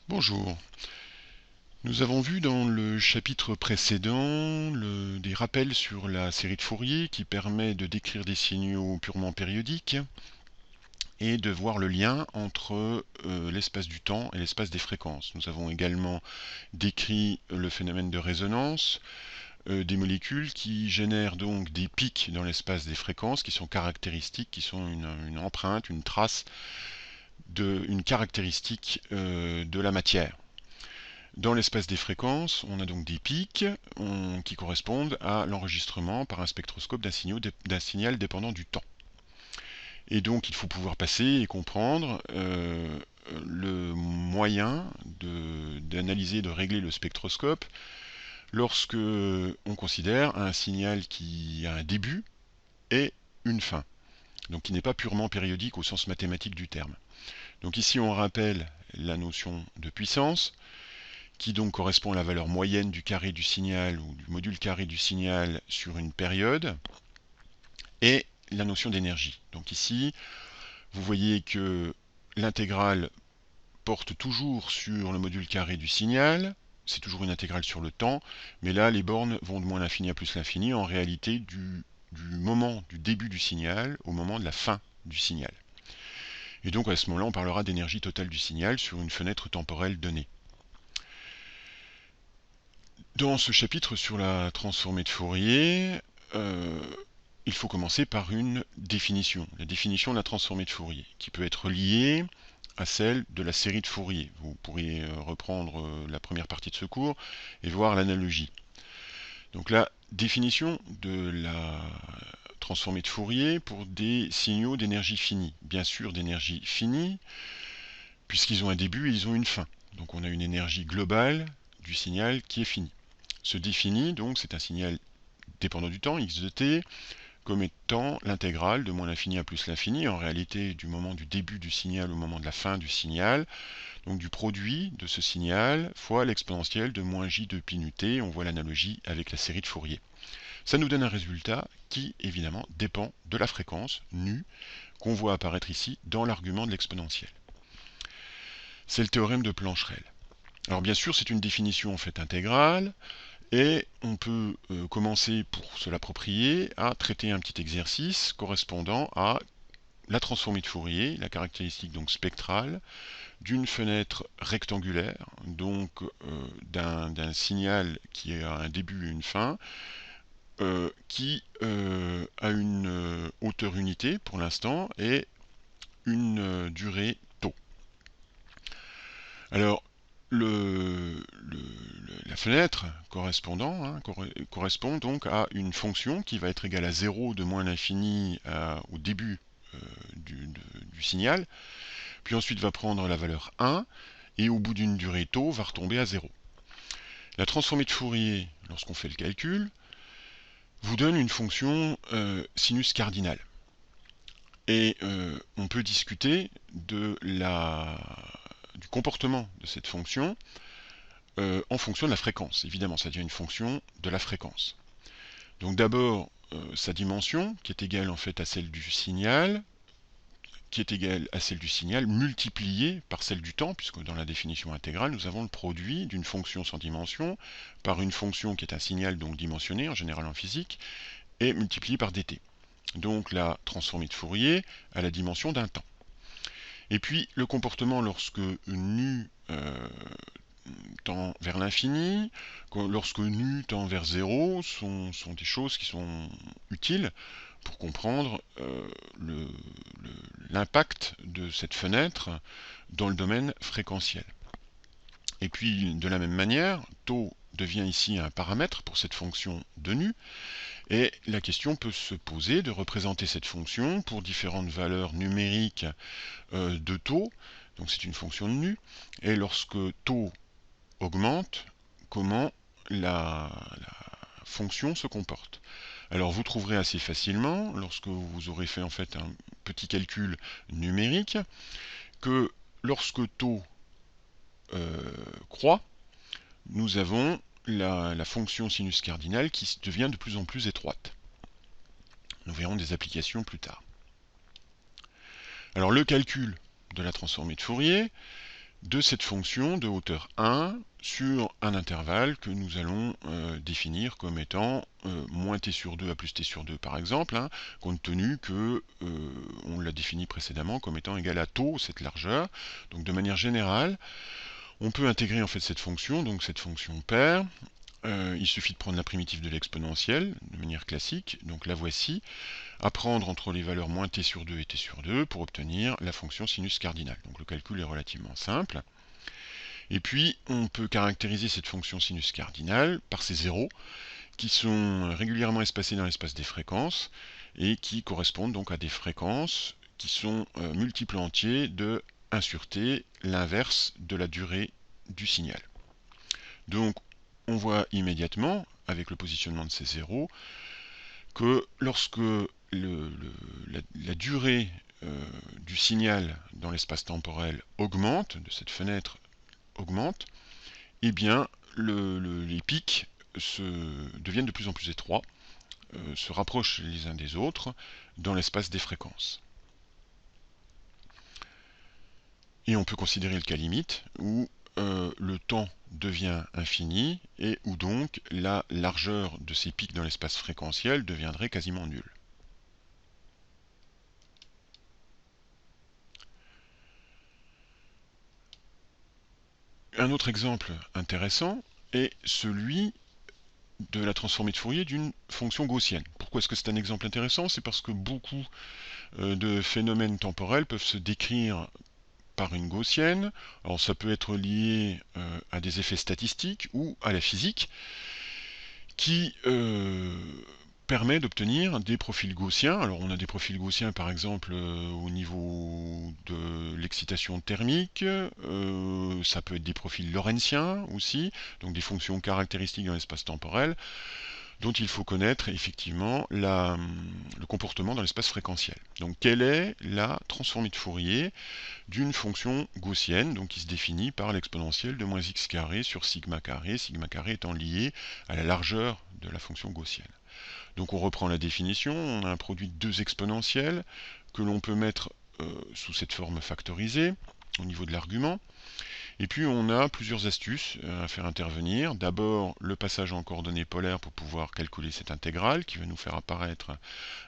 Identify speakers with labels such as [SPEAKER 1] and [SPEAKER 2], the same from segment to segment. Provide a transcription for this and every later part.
[SPEAKER 1] Bonjour. Nous avons vu dans le chapitre précédent des rappels sur la série de Fourier qui permet de décrire des signaux purement périodiques et de voir le lien entre l'espace du temps et l'espace des fréquences. Nous avons également décrit le phénomène de résonance des molécules qui génèrent donc des pics dans l'espace des fréquences qui sont caractéristiques, qui sont une empreinte, une trace, une caractéristique de la matière. Dans l'espace des fréquences, on a donc des pics qui correspondent à l'enregistrement par un spectroscope d'un signal dépendant du temps. Et donc il faut pouvoir passer et comprendre le moyen d'analyser, de régler le spectroscope lorsque on considère un signal qui a un début et une fin, donc qui n'est pas purement périodique au sens mathématique du terme. Donc ici on rappelle la notion de puissance, qui donc correspond à la valeur moyenne du carré du signal ou du module carré du signal sur une période, et la notion d'énergie. Donc ici, vous voyez que l'intégrale porte toujours sur le module carré du signal, c'est toujours une intégrale sur le temps, mais là les bornes vont de moins l'infini à plus l'infini, en réalité du moment du début du signal au moment de la fin du signal. Et donc à ce moment-là, on parlera d'énergie totale du signal sur une fenêtre temporelle donnée. Dans ce chapitre sur la transformée de Fourier, il faut commencer par une définition, la définition de la transformée de Fourier, qui peut être liée à celle de la série de Fourier. Vous pourriez reprendre la première partie de ce cours et voir l'analogie. Donc la définition de la transformée de Fourier pour des signaux d'énergie finie. Bien sûr d'énergie finie, puisqu'ils ont un début et ils ont une fin. Donc on a une énergie globale du signal qui est finie. Se définit, donc c'est un signal dépendant du temps, x de t, comme étant l'intégrale de moins l'infini à plus l'infini, en réalité du moment du début du signal au moment de la fin du signal, donc du produit de ce signal fois l'exponentielle de moins j de pi nu t, on voit l'analogie avec la série de Fourier. Ça nous donne un résultat qui, évidemment, dépend de la fréquence, nu, qu'on voit apparaître ici dans l'argument de l'exponentielle. C'est le théorème de Plancherel. Alors bien sûr, c'est une définition en fait intégrale, et on peut commencer pour se l'approprier à traiter un petit exercice correspondant à la transformée de Fourier, la caractéristique donc spectrale d'une fenêtre rectangulaire, donc d'un signal qui a un début et une fin, qui a une hauteur unité pour l'instant et une durée tau. Alors, la fenêtre correspond donc à une fonction qui va être égale à 0 de moins l'infini au début du signal, puis ensuite va prendre la valeur 1, et au bout d'une durée tau va retomber à 0. La transformée de Fourier, lorsqu'on fait le calcul, vous donne une fonction sinus cardinal. Et on peut discuter du comportement de cette fonction en fonction de la fréquence. Évidemment, ça devient une fonction de la fréquence. Donc d'abord, sa dimension, qui est égale en fait à celle du signal, multipliée par celle du temps, puisque dans la définition intégrale, nous avons le produit d'une fonction sans dimension par une fonction qui est un signal donc dimensionné, en général en physique, et multipliée par dt. Donc la transformée de Fourier a la dimension d'un temps. Et puis le comportement lorsque nu tend vers l'infini, lorsque nu tend vers 0, sont des choses qui sont utiles pour comprendre l'impact de cette fenêtre dans le domaine fréquentiel. Et puis de la même manière, tau devient ici un paramètre pour cette fonction de nu, et la question peut se poser de représenter cette fonction pour différentes valeurs numériques de tau, donc c'est une fonction de nu, et lorsque tau augmente, comment la fonction se comporte. Alors vous trouverez assez facilement, lorsque vous aurez fait en fait un petit calcul numérique, que lorsque tau croît, nous avons la fonction sinus cardinal qui devient de plus en plus étroite. Nous verrons des applications plus tard. Alors le calcul de la transformée de Fourier de cette fonction de hauteur 1 sur un intervalle que nous allons définir comme étant moins t sur 2 à plus t sur 2 par exemple, hein, compte tenu que on l'a défini précédemment comme étant égal à tau, cette largeur. Donc de manière générale, on peut intégrer en fait cette fonction, donc cette fonction paire. Il suffit de prendre la primitive de l'exponentielle de manière classique, donc la voici, à prendre entre les valeurs moins t sur 2 et t sur 2 pour obtenir la fonction sinus cardinal. Donc le calcul est relativement simple. Et puis on peut caractériser cette fonction sinus cardinal par ces zéros qui sont régulièrement espacés dans l'espace des fréquences et qui correspondent donc à des fréquences qui sont multiples entiers de 1 sur t, l'inverse de la durée du signal. Donc on voit immédiatement, avec le positionnement de ces zéros, que lorsque la durée du signal dans l'espace temporel augmente, de cette fenêtre augmente, eh bien les pics deviennent de plus en plus étroits, se rapprochent les uns des autres dans l'espace des fréquences. Et on peut considérer le cas limite où le temps devient infini et où donc la largeur de ces pics dans l'espace fréquentiel deviendrait quasiment nulle. Un autre exemple intéressant est celui de la transformée de Fourier d'une fonction gaussienne. Pourquoi est-ce que c'est un exemple intéressant? C'est parce que beaucoup de phénomènes temporels peuvent se décrire par une gaussienne. Alors ça peut être lié à des effets statistiques ou à la physique qui permet d'obtenir des profils gaussiens. Alors on a des profils gaussiens par exemple au niveau de l'excitation thermique, ça peut être des profils lorentziens aussi, donc des fonctions caractéristiques dans l'espace temporel, dont il faut connaître effectivement le comportement dans l'espace fréquentiel. Donc quelle est la transformée de Fourier d'une fonction gaussienne, donc qui se définit par l'exponentielle de moins x carré sur sigma carré étant lié à la largeur de la fonction gaussienne. Donc on reprend la définition, on a un produit de deux exponentielles que l'on peut mettre sous cette forme factorisée au niveau de l'argument. Et puis on a plusieurs astuces à faire intervenir. D'abord le passage en coordonnées polaires pour pouvoir calculer cette intégrale qui va nous faire apparaître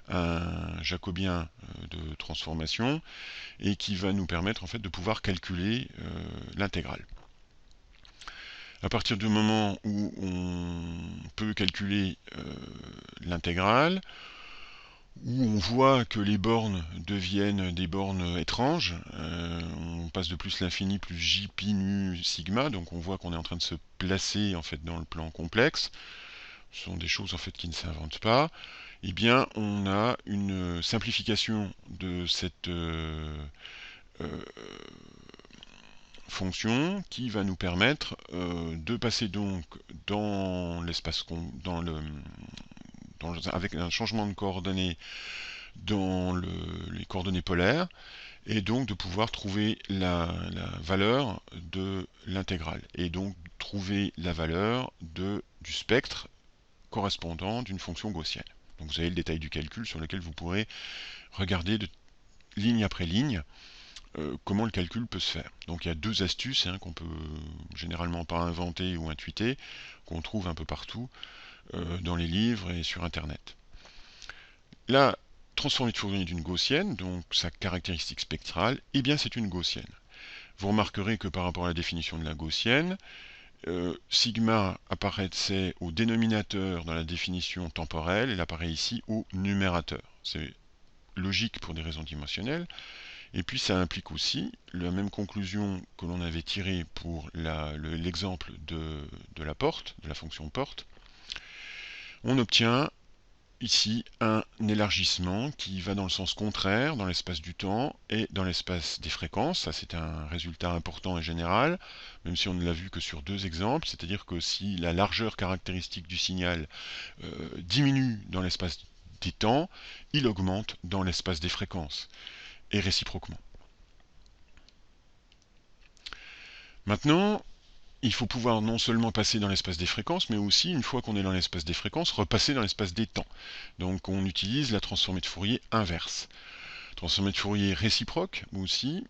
[SPEAKER 1] un jacobien de transformation et qui va nous permettre en fait de pouvoir calculer l'intégrale. À partir du moment où on peut calculer l'intégrale, où on voit que les bornes deviennent des bornes étranges, on passe de plus l'infini plus j pi nu sigma, donc on voit qu'on est en train de se placer en fait dans le plan complexe. Ce sont des choses en fait qui ne s'inventent pas. Eh bien, on a une simplification de cette fonction qui va nous permettre de passer donc dans l'espace avec un changement de coordonnées dans les coordonnées polaires et donc de pouvoir trouver la valeur de l'intégrale et donc trouver la valeur du spectre correspondant d'une fonction gaussienne. Donc vous avez le détail du calcul sur lequel vous pourrez regarder ligne après ligne comment le calcul peut se faire. Donc il y a deux astuces qu'on peut généralement pas inventer ou intuiter, qu'on trouve un peu partout dans les livres et sur internet. La transformée de Fourier d'une gaussienne, donc sa caractéristique spectrale, eh bien c'est une gaussienne. Vous remarquerez que par rapport à la définition de la gaussienne, sigma apparaissait au dénominateur dans la définition temporelle, elle apparaît ici au numérateur. C'est logique pour des raisons dimensionnelles. Et puis ça implique aussi la même conclusion que l'on avait tirée pour l'exemple de la porte, de la fonction porte. On obtient ici un élargissement qui va dans le sens contraire dans l'espace du temps et dans l'espace des fréquences. Ça c'est un résultat important et général, même si on ne l'a vu que sur deux exemples, c'est-à-dire que si la largeur caractéristique du signal diminue dans l'espace des temps, il augmente dans l'espace des fréquences, et réciproquement. Maintenant, il faut pouvoir non seulement passer dans l'espace des fréquences, mais aussi, une fois qu'on est dans l'espace des fréquences, repasser dans l'espace des temps. Donc on utilise la transformée de Fourier inverse. Transformée de Fourier réciproque, aussi,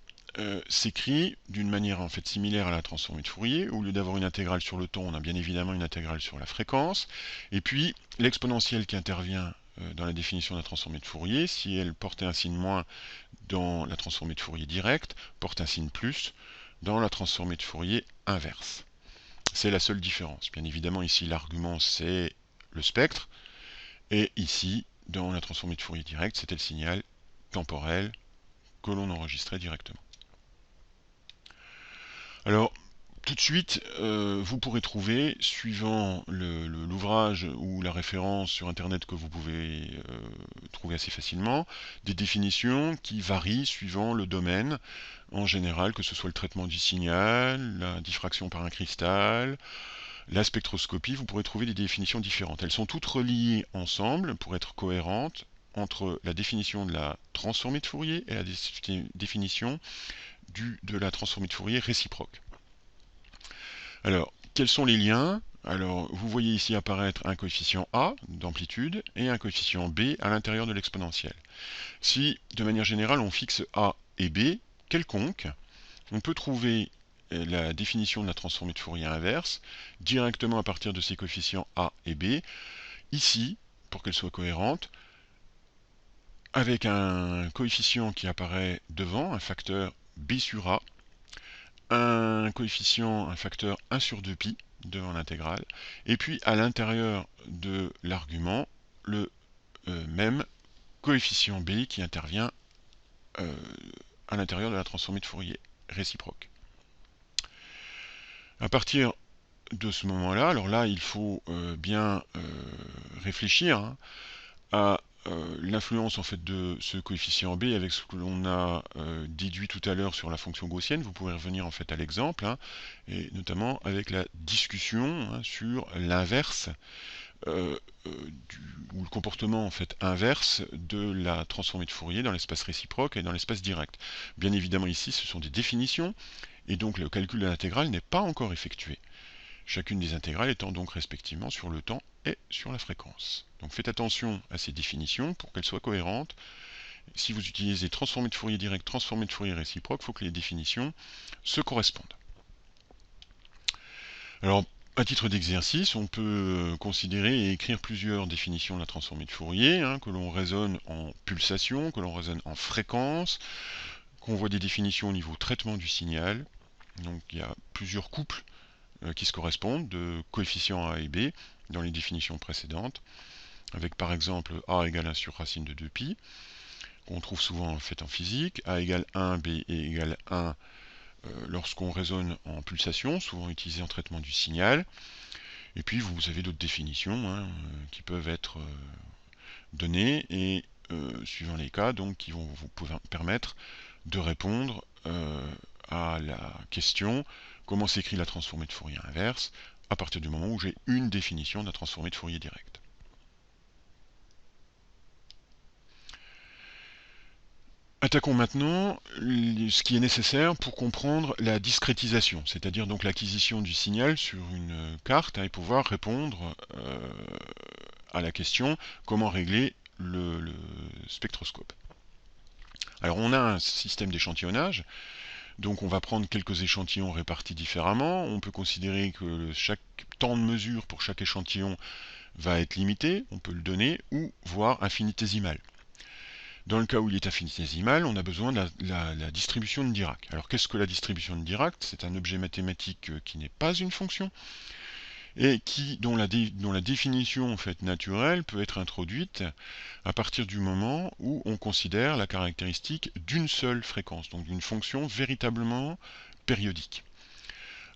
[SPEAKER 1] s'écrit d'une manière en fait similaire à la transformée de Fourier. Au lieu d'avoir une intégrale sur le temps, on a bien évidemment une intégrale sur la fréquence. Et puis l'exponentielle qui intervient dans la définition de la transformée de Fourier, si elle portait un signe moins dans la transformée de Fourier directe, porte un signe plus dans la transformée de Fourier inverse. C'est la seule différence. Bien évidemment, ici l'argument c'est le spectre, et ici, dans la transformée de Fourier directe, c'était le signal temporel que l'on enregistrait directement. Alors, tout de suite, vous pourrez trouver, suivant l'ouvrage ou la référence sur Internet que vous pouvez trouver assez facilement, des définitions qui varient suivant le domaine, en général, que ce soit le traitement du signal, la diffraction par un cristal, la spectroscopie, vous pourrez trouver des définitions différentes. Elles sont toutes reliées ensemble pour être cohérentes entre la définition de la transformée de Fourier et la définition de la transformée de Fourier réciproque. Alors, quels sont les liens? Alors, vous voyez ici apparaître un coefficient A d'amplitude et un coefficient B à l'intérieur de l'exponentielle. Si, de manière générale, on fixe A et B quelconques, on peut trouver la définition de la transformée de Fourier inverse directement à partir de ces coefficients A et B, ici, pour qu'elle soit cohérente, avec un coefficient qui apparaît devant, un facteur B sur A, un coefficient, un facteur 1 sur 2pi devant l'intégrale, et puis à l'intérieur de l'argument, le même coefficient B qui intervient à l'intérieur de la transformée de Fourier réciproque. À partir de ce moment-là, alors là, il faut bien réfléchir à l'influence en fait de ce coefficient B avec ce que l'on a déduit tout à l'heure sur la fonction gaussienne. Vous pouvez revenir en fait à l'exemple, et notamment avec la discussion sur l'inverse ou le comportement en fait inverse de la transformée de Fourier dans l'espace réciproque et dans l'espace direct. Bien évidemment ici, ce sont des définitions, et donc le calcul de l'intégrale n'est pas encore effectué. Chacune des intégrales étant donc respectivement sur le temps et sur la fréquence. Donc faites attention à ces définitions pour qu'elles soient cohérentes. Si vous utilisez transformée de Fourier direct, transformée de Fourier réciproque, il faut que les définitions se correspondent. Alors, à titre d'exercice, on peut considérer et écrire plusieurs définitions de la transformée de Fourier, que l'on raisonne en pulsation, que l'on raisonne en fréquence, qu'on voit des définitions au niveau traitement du signal. Donc il y a plusieurs couples qui se correspondent de coefficients A et B dans les définitions précédentes, avec par exemple A égale 1 sur racine de 2pi, qu'on trouve souvent en fait en physique, A égale 1, B égale 1 lorsqu'on raisonne en pulsation, souvent utilisé en traitement du signal. Et puis vous avez d'autres définitions qui peuvent être données et suivant les cas, donc qui vont vous permettre de répondre à la question comment s'écrit la transformée de Fourier inverse à partir du moment où j'ai une définition de la transformée de Fourier directe. Attaquons maintenant ce qui est nécessaire pour comprendre la discrétisation, c'est-à-dire donc l'acquisition du signal sur une carte et pouvoir répondre à la question comment régler le spectroscope. Alors on a un système d'échantillonnage, donc on va prendre quelques échantillons répartis différemment. On peut considérer que chaque temps de mesure pour chaque échantillon va être limité, on peut le donner, ou voire infinitésimal. Dans le cas où il est infinitésimal, on a besoin de la distribution de Dirac. Alors qu'est-ce que la distribution de Dirac? C'est un objet mathématique qui n'est pas une fonction, et dont la définition en fait naturelle peut être introduite à partir du moment où on considère la caractéristique d'une seule fréquence, donc d'une fonction véritablement périodique.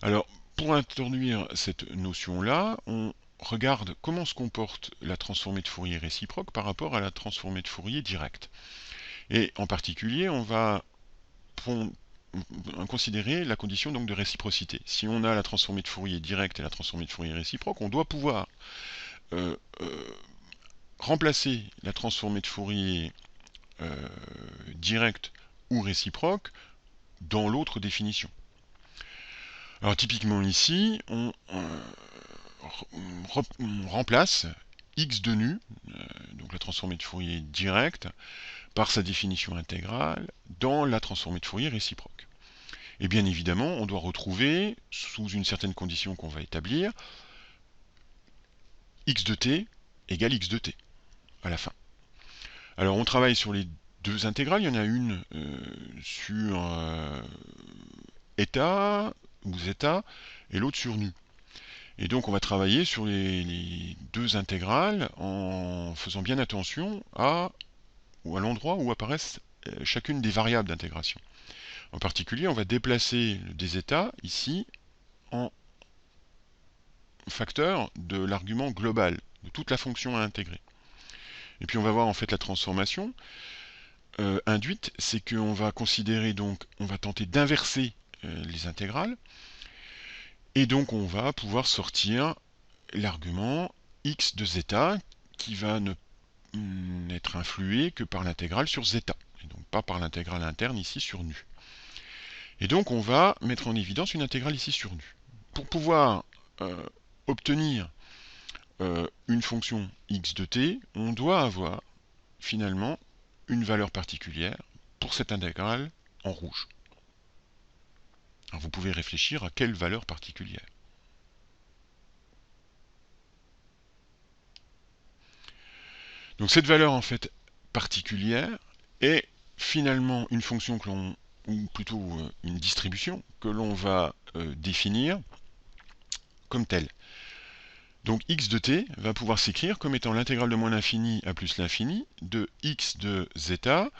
[SPEAKER 1] Alors, pour introduire cette notion-là, on regarde comment se comporte la transformée de Fourier réciproque par rapport à la transformée de Fourier directe. Et en particulier, on va considérer la condition donc de réciprocité. Si on a la transformée de Fourier directe et la transformée de Fourier réciproque, on doit pouvoir remplacer la transformée de Fourier directe ou réciproque dans l'autre définition. Alors typiquement ici, on remplace x de nu, donc la transformée de Fourier directe, par sa définition intégrale dans la transformée de Fourier réciproque. Et bien évidemment, on doit retrouver, sous une certaine condition qu'on va établir, x de t égale x de t à la fin. Alors on travaille sur les deux intégrales, il y en a une sur eta ou zeta et l'autre sur nu. Et donc on va travailler sur les deux intégrales en faisant bien attention à l'endroit où apparaissent chacune des variables d'intégration. En particulier, on va déplacer le dz ici en facteur de l'argument global, de toute la fonction à intégrer. Et puis on va voir en fait la transformation induite, c'est qu'on va considérer donc, on va tenter d'inverser les intégrales, et donc on va pouvoir sortir l'argument x de zeta qui va n'être influé que par l'intégrale sur zeta, et donc pas par l'intégrale interne ici sur nu. Et donc on va mettre en évidence une intégrale ici sur nu. Pour pouvoir obtenir une fonction x de t, on doit avoir finalement une valeur particulière pour cette intégrale en rouge. Alors vous pouvez réfléchir à quelle valeur particulière. Donc cette valeur en fait particulière est finalement une fonction que l'on, ou plutôt une distribution que l'on va définir comme telle. Donc x de t va pouvoir s'écrire comme étant l'intégrale de moins l'infini à plus l'infini de x de zeta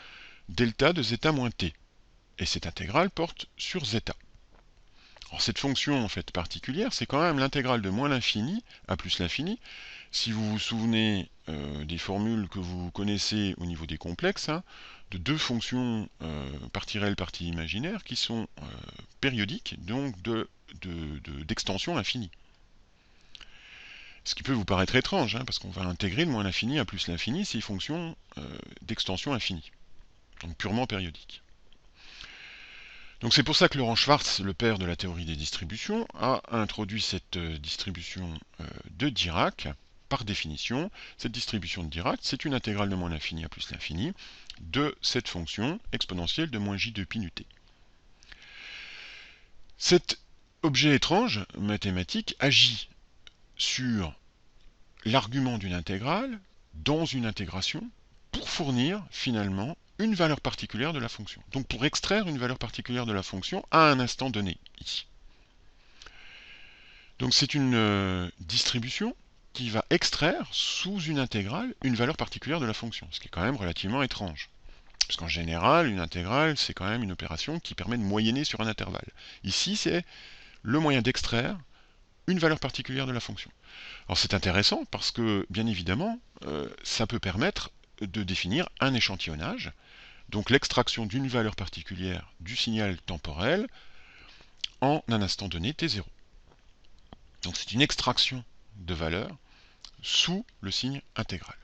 [SPEAKER 1] delta de zeta moins t. Et cette intégrale porte sur zeta. Alors cette fonction en fait particulière, c'est quand même l'intégrale de moins l'infini à plus l'infini. Si vous vous souvenez des formules que vous connaissez au niveau des complexes, hein, de deux fonctions partie réelle, partie imaginaire, qui sont périodiques, donc d'extension infinie. Ce qui peut vous paraître étrange, hein, parce qu'on va intégrer de moins l'infini à plus l'infini ces fonctions d'extension infinie, donc purement périodiques. Donc c'est pour ça que Laurent Schwartz, le père de la théorie des distributions, a introduit cette distribution de Dirac. Par définition, cette distribution de Dirac, c'est une intégrale de moins l'infini à plus l'infini de cette fonction exponentielle de moins j de pi nu t. Cet objet étrange mathématique agit sur l'argument d'une intégrale dans une intégration pour fournir finalement une valeur particulière de la fonction. Donc pour extraire une valeur particulière de la fonction à un instant donné, ici. Donc c'est une distribution qui va extraire sous une intégrale une valeur particulière de la fonction, ce qui est quand même relativement étrange. Parce qu'en général, une intégrale, c'est quand même une opération qui permet de moyenner sur un intervalle. Ici, c'est le moyen d'extraire une valeur particulière de la fonction. Alors c'est intéressant parce que, bien évidemment, ça peut permettre de définir un échantillonnage, donc l'extraction d'une valeur particulière du signal temporel en un instant donné t0. Donc c'est une extraction de valeur sous le signe intégral.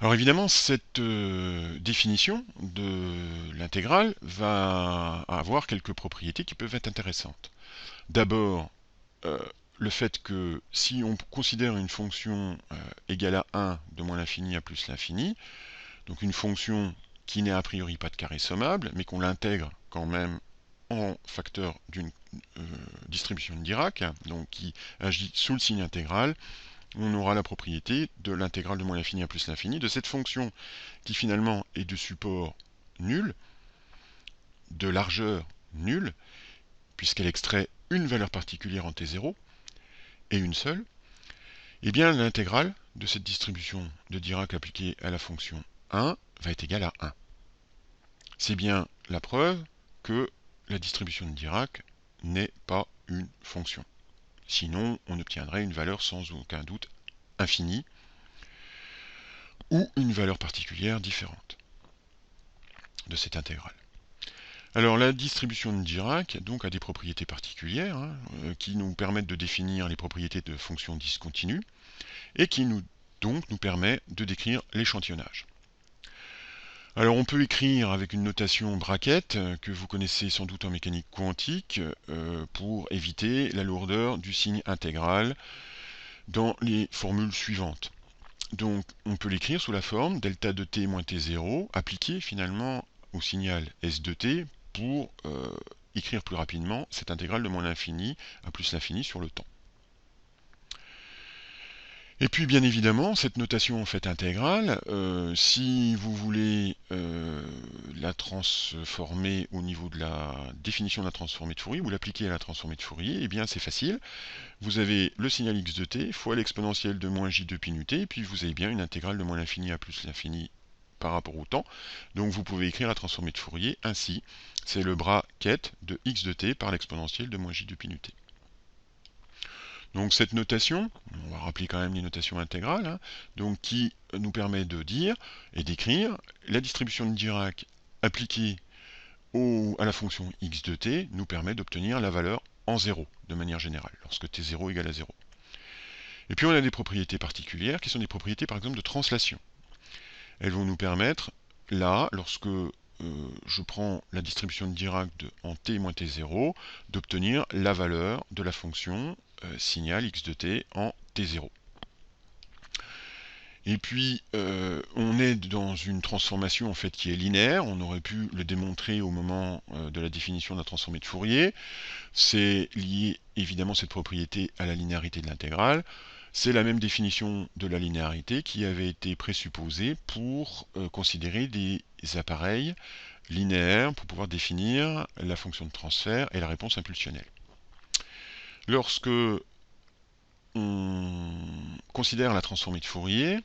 [SPEAKER 1] Alors évidemment, cette définition de l'intégrale va avoir quelques propriétés qui peuvent être intéressantes. D'abord, le fait que si on considère une fonction égale à 1 de moins l'infini à plus l'infini, donc une fonction qui n'est a priori pas de carré sommable, mais qu'on l'intègre quand même en facteur d'une distribution de Dirac, donc qui agit sous le signe intégral, on aura la propriété de l'intégrale de moins l'infini à plus l'infini, de cette fonction qui finalement est de support nul, de largeur nulle, puisqu'elle extrait une valeur particulière en t0, et une seule, et bien l'intégrale de cette distribution de Dirac appliquée à la fonction 1 va être égale à 1. C'est bien la preuve que la distribution de Dirac n'est pas une fonction. Sinon, on obtiendrait une valeur sans aucun doute infinie, ou une valeur particulière différente de cette intégrale. Alors la distribution de Dirac donc, a des propriétés particulières hein, qui nous permettent de définir les propriétés de fonctions discontinues et qui nous permet de décrire l'échantillonnage. Alors on peut écrire avec une notation bracket que vous connaissez sans doute en mécanique quantique pour éviter la lourdeur du signe intégral dans les formules suivantes. Donc on peut l'écrire sous la forme delta de t moins t0 appliqué finalement au signal s de t pour écrire plus rapidement cette intégrale de moins l'infini à plus l'infini sur le temps. Et puis bien évidemment, cette notation en fait intégrale, si vous voulez la transformer au niveau de la définition de la transformée de Fourier, ou l'appliquer à la transformée de Fourier, eh bien c'est facile. Vous avez le signal x de t fois l'exponentielle de moins j de pi nu t, et puis vous avez bien une intégrale de moins l'infini à plus l'infini par rapport au temps. Donc vous pouvez écrire la transformée de Fourier ainsi. C'est le bracket de x de t par l'exponentielle de moins j de pi nu t. Donc cette notation, on va rappeler quand même les notations intégrales, hein, donc qui nous permet de dire et d'écrire la distribution de Dirac appliquée à la fonction x de t nous permet d'obtenir la valeur en 0 de manière générale, lorsque t0 égale à 0. Et puis on a des propriétés particulières qui sont des propriétés par exemple de translation. Elles vont nous permettre, là, lorsque je prends la distribution de Dirac en t moins t0, d'obtenir la valeur de la fonction signal x de t en t0. Et puis, on est dans une transformation en fait qui est linéaire. On aurait pu le démontrer au moment de la définition de la transformée de Fourier. C'est lié évidemment cette propriété à la linéarité de l'intégrale. C'est la même définition de la linéarité qui avait été présupposée pour considérer des appareils linéaires pour pouvoir définir la fonction de transfert et la réponse impulsionnelle. Lorsque on considère la transformée de Fourier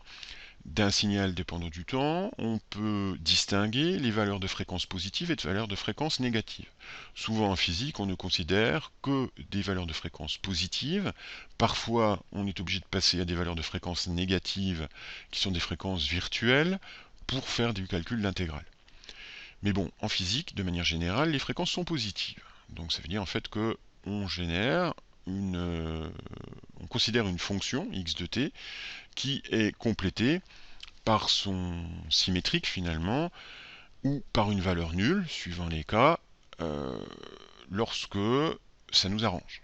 [SPEAKER 1] d'un signal dépendant du temps, on peut distinguer les valeurs de fréquence positive et de valeurs de fréquence négative. Souvent en physique, on ne considère que des valeurs de fréquence positive. Parfois, on est obligé de passer à des valeurs de fréquence négatives, qui sont des fréquences virtuelles, pour faire du calcul d'intégrale. Mais bon, en physique, de manière générale, les fréquences sont positives. Donc ça veut dire en fait que on considère une fonction x de t qui est complétée par son symétrique finalement, ou par une valeur nulle, suivant les cas, lorsque ça nous arrange.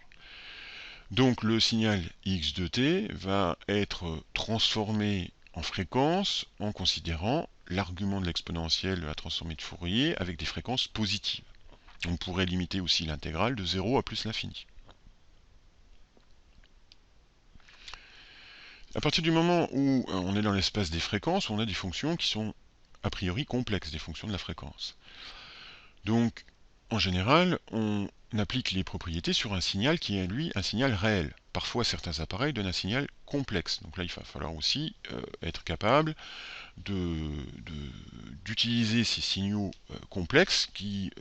[SPEAKER 1] Donc le signal x de t va être transformé en fréquence en considérant l'argument de l'exponentielle de la transformée de Fourier avec des fréquences positives. On pourrait limiter aussi l'intégrale de 0 à plus l'infini. À partir du moment où on est dans l'espace des fréquences, on a des fonctions qui sont a priori complexes, des fonctions de la fréquence. Donc, en général, on applique les propriétés sur un signal qui est, lui, un signal réel. Parfois, certains appareils donnent un signal complexe. Donc là, il va falloir aussi être capable d'utiliser ces signaux complexes qui,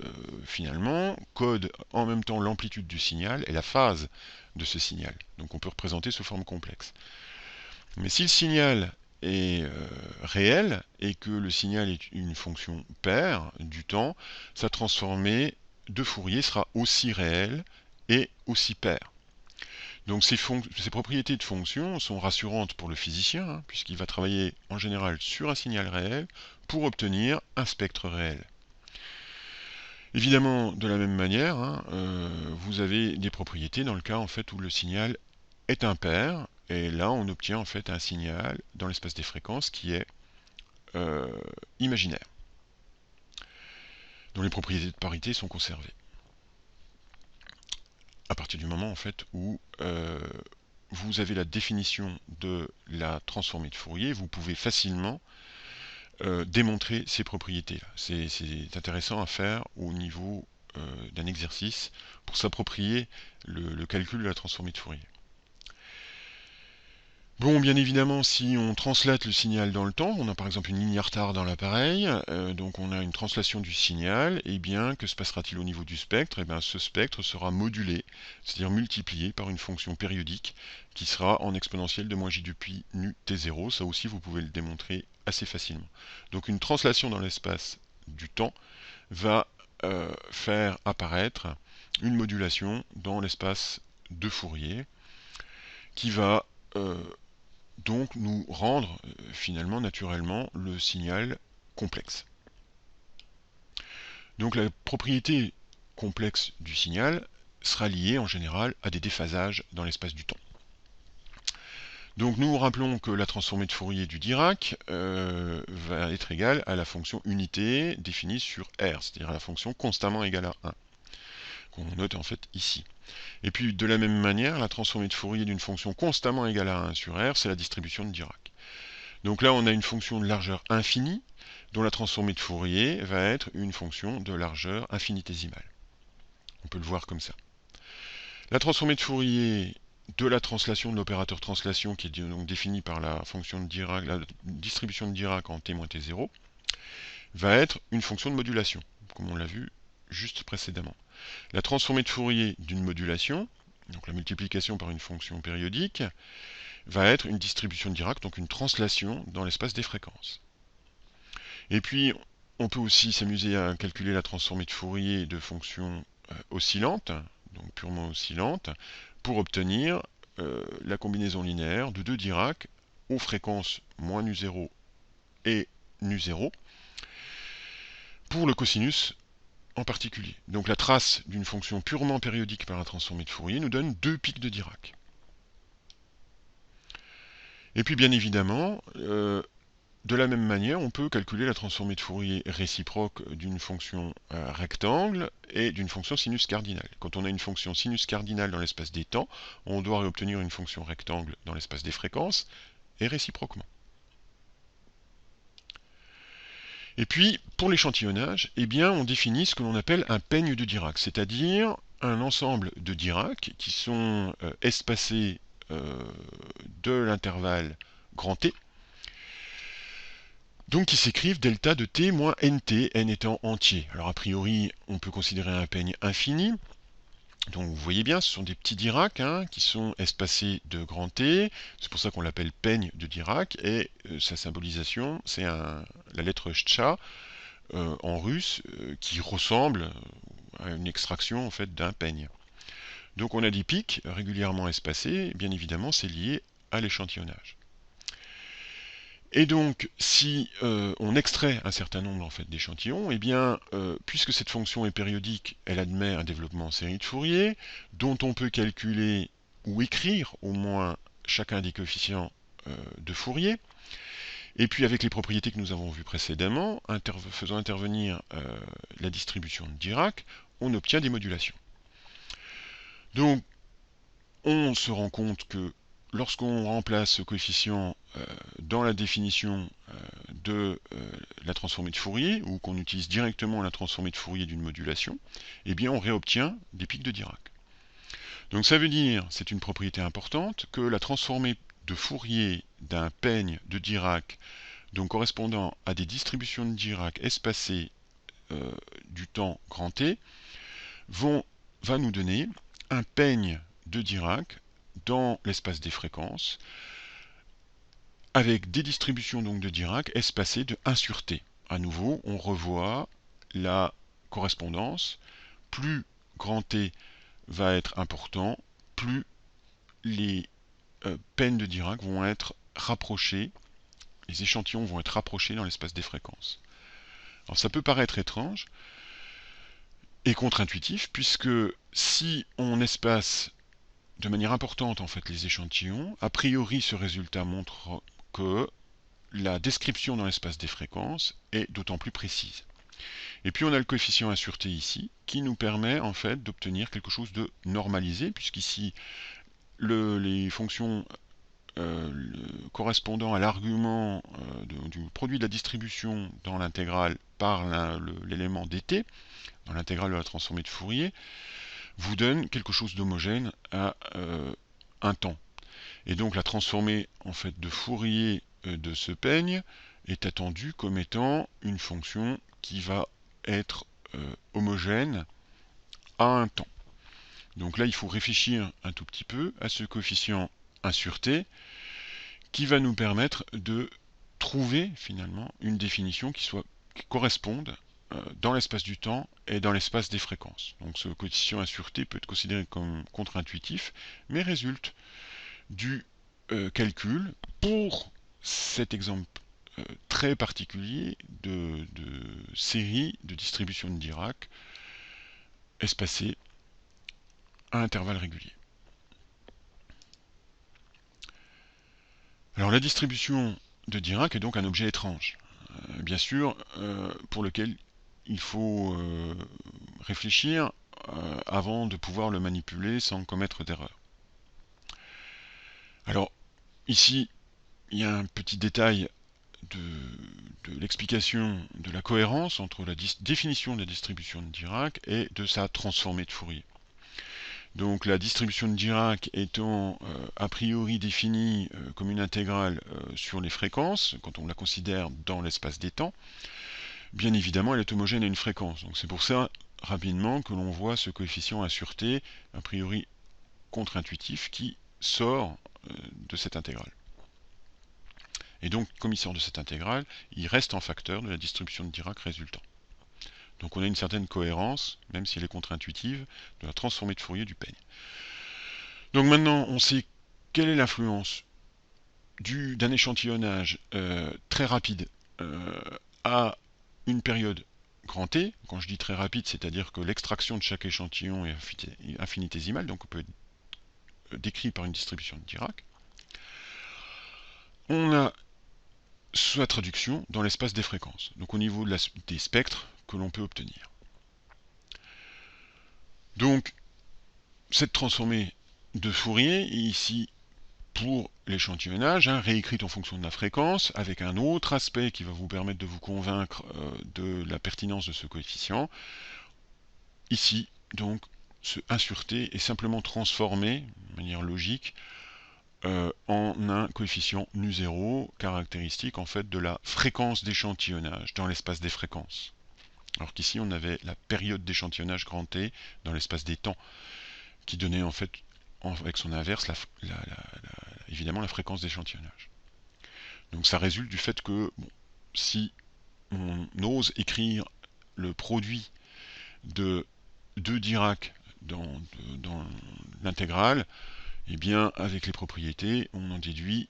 [SPEAKER 1] finalement, codent en même temps l'amplitude du signal et la phase de ce signal. Donc on peut représenter sous forme complexe. Mais si le signal est réel et que le signal est une fonction paire du temps, sa transformée de Fourier sera aussi réelle et aussi paire. Donc ces propriétés de fonction sont rassurantes pour le physicien, hein, puisqu'il va travailler en général sur un signal réel pour obtenir un spectre réel. Évidemment, de la même manière, hein, vous avez des propriétés dans le cas en fait où le signal est impair, et là on obtient en fait un signal dans l'espace des fréquences qui est imaginaire, dont les propriétés de parité sont conservées. À partir du moment en fait où vous avez la définition de la transformée de Fourier, vous pouvez facilement démontrer ces propriétés-là. C'est intéressant à faire au niveau d'un exercice pour s'approprier le calcul de la transformée de Fourier. Bon, bien évidemment, si on translate le signal dans le temps, on a par exemple une ligne à retard dans l'appareil, donc on a une translation du signal, et bien que se passera-t-il au niveau du spectre? Et bien ce spectre sera modulé, c'est-à-dire multiplié par une fonction périodique qui sera en exponentielle de moins j depuis nu t0. Ça aussi, vous pouvez le démontrer assez facilement. Donc une translation dans l'espace du temps va faire apparaître une modulation dans l'espace de Fourier qui va donc nous rendre finalement naturellement le signal complexe. Donc la propriété complexe du signal sera liée en général à des déphasages dans l'espace du temps. Donc nous rappelons que la transformée de Fourier du Dirac va être égale à la fonction unité définie sur R, c'est-à-dire à la fonction constamment égale à 1, qu'on note en fait ici. Et puis de la même manière, la transformée de Fourier d'une fonction constamment égale à 1 sur R, c'est la distribution de Dirac. Donc là on a une fonction de largeur infinie, dont la transformée de Fourier va être une fonction de largeur infinitésimale. On peut le voir comme ça. La transformée de Fourier de la translation de l'opérateur translation, qui est donc définie par la fonction de Dirac, la distribution de Dirac en t moins t0, va être une fonction de modulation, comme on l'a vu juste précédemment. La transformée de Fourier d'une modulation, donc la multiplication par une fonction périodique, va être une distribution de Dirac, donc une translation dans l'espace des fréquences. Et puis, on peut aussi s'amuser à calculer la transformée de Fourier de fonctions oscillantes, donc purement oscillantes, pour obtenir la combinaison linéaire de deux Dirac aux fréquences moins nu0 et nu0 pour le cosinus en particulier. Donc la trace d'une fonction purement périodique par la transformée de Fourier nous donne deux pics de Dirac. Et puis bien évidemment, de la même manière, on peut calculer la transformée de Fourier réciproque d'une fonction rectangle et d'une fonction sinus cardinale. Quand on a une fonction sinus cardinale dans l'espace des temps, on doit obtenir une fonction rectangle dans l'espace des fréquences, et réciproquement. Et puis, pour l'échantillonnage, eh bien, on définit ce que l'on appelle un peigne de Dirac, c'est-à-dire un ensemble de Dirac qui sont espacés de l'intervalle grand T, donc qui s'écrivent delta de t moins nt, n étant entier. Alors a priori, on peut considérer un peigne infini. Donc vous voyez bien, ce sont des petits Dirac qui sont espacés de grand T. C'est pour ça qu'on l'appelle peigne de Dirac. Et sa symbolisation, c'est la lettre Cha en russe qui ressemble à une extraction en fait d'un peigne. Donc on a des pics régulièrement espacés. Bien évidemment, c'est lié à l'échantillonnage. Et donc, si on extrait un certain nombre en fait, d'échantillons, eh bien, puisque cette fonction est périodique, elle admet un développement en série de Fourier, dont on peut calculer ou écrire au moins chacun des coefficients de Fourier. Et puis, avec les propriétés que nous avons vues précédemment, faisant intervenir la distribution de Dirac, on obtient des modulations. Donc, on se rend compte que lorsqu'on remplace ce coefficient dans la définition de la transformée de Fourier, ou qu'on utilise directement la transformée de Fourier d'une modulation, eh bien on réobtient des pics de Dirac. Donc ça veut dire, c'est une propriété importante, que la transformée de Fourier d'un peigne de Dirac, donc correspondant à des distributions de Dirac espacées du temps grand T, va nous donner un peigne de Dirac dans l'espace des fréquences, avec des distributions donc de Dirac espacées de 1 sur t. À nouveau, on revoit la correspondance. Plus grand T va être important, plus les peines de Dirac vont être rapprochées, les échantillons vont être rapprochés dans l'espace des fréquences. Alors ça peut paraître étrange et contre-intuitif, puisque si on espace de manière importante en fait les échantillons, a priori ce résultat montre que la description dans l'espace des fréquences est d'autant plus précise. Et puis on a le coefficient 1 sur t ici, qui nous permet en fait d'obtenir quelque chose de normalisé, puisqu'ici les fonctions correspondant à l'argument du produit de la distribution dans l'intégrale par l'élément dt, dans l'intégrale de la transformée de Fourier, vous donne quelque chose d'homogène à un temps. Et donc la transformée en fait de Fourier de ce peigne est attendue comme étant une fonction qui va être homogène à un temps. Donc là, il faut réfléchir un tout petit peu à ce coefficient 1 sur t qui va nous permettre de trouver finalement une définition qui corresponde dans l'espace du temps et dans l'espace des fréquences. Donc ce coefficient 1 sur t peut être considéré comme contre-intuitif, mais résulte du calcul pour cet exemple très particulier de série de distribution de Dirac espacée à intervalles réguliers. Alors la distribution de Dirac est donc un objet étrange, bien sûr, pour lequel il faut réfléchir avant de pouvoir le manipuler sans commettre d'erreur. Alors ici, il y a un petit détail de l'explication de la cohérence entre la définition de la distribution de Dirac et de sa transformée de Fourier. Donc la distribution de Dirac étant a priori définie comme une intégrale sur les fréquences, quand on la considère dans l'espace des temps, bien évidemment elle est homogène à une fréquence. Donc c'est pour ça, rapidement, que l'on voit ce coefficient à sûreté, a priori contre-intuitif, qui sort de cette intégrale. Et donc, comme il sort de cette intégrale, il reste en facteur de la distribution de Dirac résultant. Donc on a une certaine cohérence, même si elle est contre-intuitive, de la transformée de Fourier du peigne. Donc maintenant, on sait quelle est l'influence d'un échantillonnage très rapide à une période grand T. Quand je dis très rapide, c'est-à-dire que l'extraction de chaque échantillon est infinitésimale, donc on peut être décrit par une distribution de Dirac. On a sa traduction dans l'espace des fréquences, donc au niveau des spectres que l'on peut obtenir. Donc, cette transformée de Fourier est ici pour l'échantillonnage, réécrite en fonction de la fréquence, avec un autre aspect qui va vous permettre de vous convaincre de la pertinence de ce coefficient. Ici, donc, ce 1 sur t est simplement transformé, de manière logique, en un coefficient nu0, caractéristique en fait de la fréquence d'échantillonnage dans l'espace des fréquences. Alors qu'ici on avait la période d'échantillonnage grand T dans l'espace des temps, qui donnait en fait, avec son inverse, évidemment la fréquence d'échantillonnage. Donc ça résulte du fait que si on ose écrire le produit de Dirac dans l'intégrale, et bien avec les propriétés, on en déduit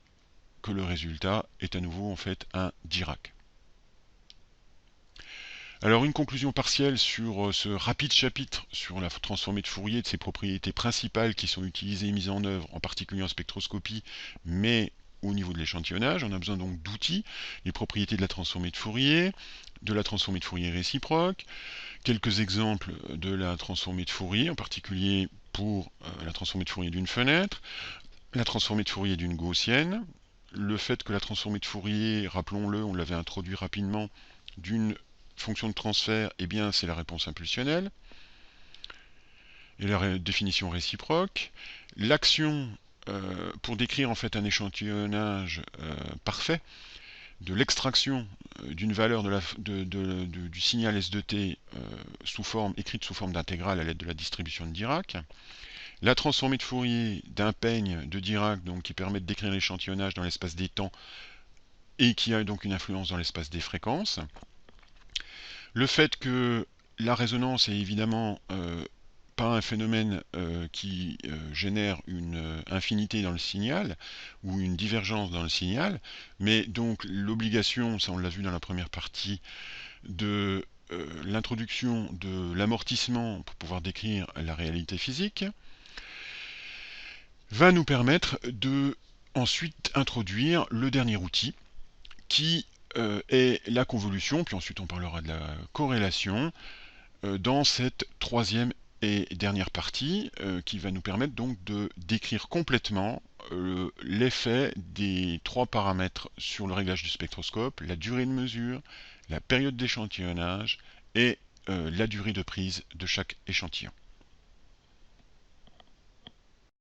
[SPEAKER 1] que le résultat est à nouveau en fait un Dirac. Alors une conclusion partielle sur ce rapide chapitre sur la transformée de Fourier, de ses propriétés principales qui sont utilisées et mises en œuvre, en particulier en spectroscopie, mais au niveau de l'échantillonnage. On a besoin donc d'outils, les propriétés de la transformée de Fourier réciproque, quelques exemples de la transformée de Fourier, en particulier pour la transformée de Fourier d'une fenêtre, la transformée de Fourier d'une gaussienne, le fait que la transformée de Fourier, rappelons-le, on l'avait introduit rapidement, d'une fonction de transfert, eh bien c'est la réponse impulsionnelle, et la définition réciproque. L'action pour décrire en fait un échantillonnage parfait, de l'extraction d'une valeur du signal S de t écrite sous forme d'intégrale à l'aide de la distribution de Dirac, la transformée de Fourier d'un peigne de Dirac donc, qui permet de décrire l'échantillonnage dans l'espace des temps et qui a donc une influence dans l'espace des fréquences, le fait que la résonance est évidemment pas un phénomène qui génère une infinité dans le signal ou une divergence dans le signal, mais donc l'obligation, ça on l'a vu dans la première partie, de l'introduction de l'amortissement pour pouvoir décrire la réalité physique, va nous permettre de ensuite introduire le dernier outil qui est la convolution, puis ensuite on parlera de la corrélation dans cette troisième et dernière partie qui va nous permettre donc de décrire complètement l'effet des trois paramètres sur le réglage du spectroscope, la durée de mesure, la période d'échantillonnage et la durée de prise de chaque échantillon.